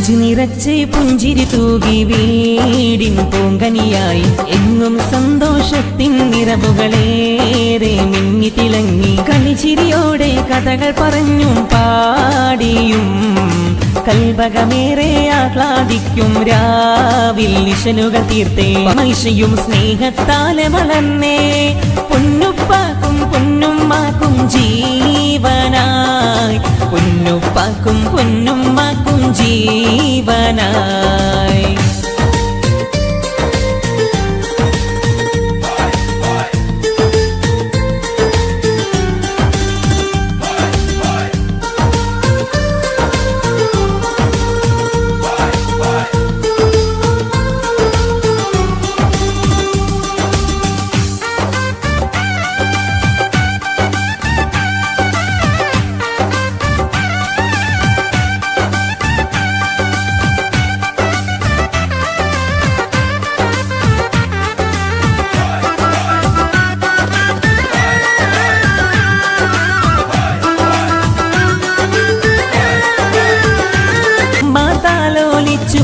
നെഞ്ചു നിറച്ച് പുഞ്ചിരി തൂകി വീടിൻ പൂങ്കനിയായി എങ്ങും സന്തോഷത്തിൻ നിറവുകളേറെ മിന്നി തിളങ്ങി കളിച്ചിരിയോടെ കഥകൾ പറഞ്ഞും പാടിയും കൽബകമേറെ ആഹ്ലാദിക്കും രാവിൽ നിശനുകൾ തീർത്തേ മൈഷയും സ്നേഹത്താലെ വളർന്നേ പൊന്നുപ്പാക്കും പൊന്നുമ്മാക്കും ജീവനായി പൊന്നുപ്പാക്കും പൊന്നുമ്മാക്കും ജീവനായി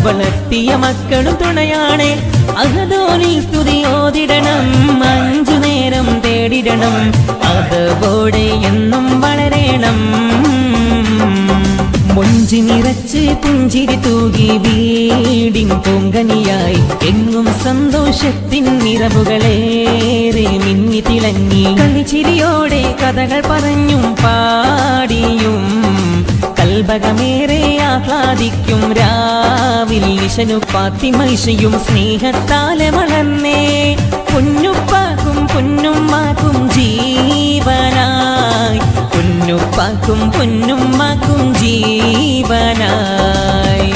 വളർത്തിയ മക്കളും തുണയാണേ അഹദോനി സ്തുതിയോതിടണം അഞ്ചു നേരം തേടിടണം അതോടെ എന്നും വളരണം മൊഞ്ചി നിറച്ച് പുഞ്ചിരി തൂകി വീടിൻ പൂങ്കനിയായി എങ്ങും സന്തോഷത്തിൻ നിറവുകളേറെ മിന്നി തിളങ്ങി കളിച്ചിരിയോടെ കഥകൾ പറഞ്ഞും പാടിയും കൽബകമേറെ ആഹ്ലാദിക്കും രാവിൽ നിശനു ഫാത്തിമൈഷയും സ്നേഹത്താലെ വളർന്നേ പൊന്നുപ്പാക്കും പൊന്നുമ്മാക്കും ജീവനായി പൊന്നുപ്പാക്കും പൊന്നുമ്മാക്കും ജീവനായി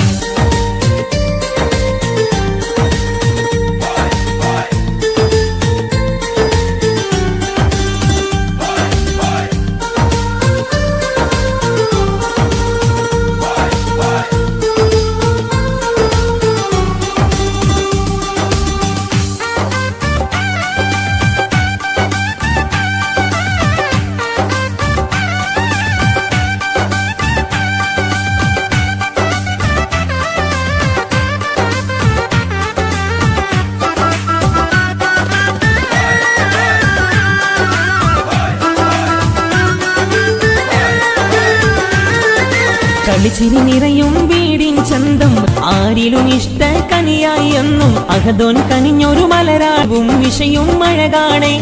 കളിച്ചിരി നിറയും വീടിൻ ചന്തം ആരിലും ഇഷ്ട കനിയായി എന്നും അഹദോൻ കനിഞ്ഞൊരു മലരാവും വിഷയും മഴകാണേ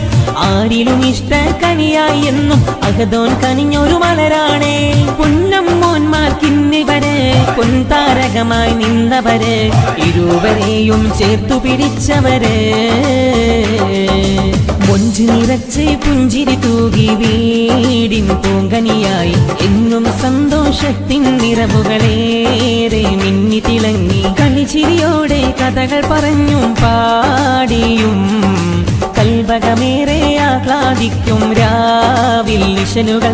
ആരിലും ഇഷ്ട കനിയായി എന്നും അഹദോൻ കനിഞ്ഞൊരു മലരാണേ പൊന്നമ്മോന്മാർക്കിന്നിവര് പൊൻതാരകമായി നിന്നവര് ഇരുവരെയും ചേർത്തു പിടിച്ചവര് മൊഞ്ചു നിറച്ച് പുഞ്ചിരി തൂകി വീടിൻ പൂങ്കനിയായി എങ്ങും സന്തോഷത്തിൻ നിറവുകളേറെ മിന്നി തിളങ്ങി കളിച്ചിരിയോടെ കഥകൾ പറഞ്ഞും പാടിയും കൽബകമേറെ ആഹ്ലാദിക്കും രാവിൽ നിശനുകൾ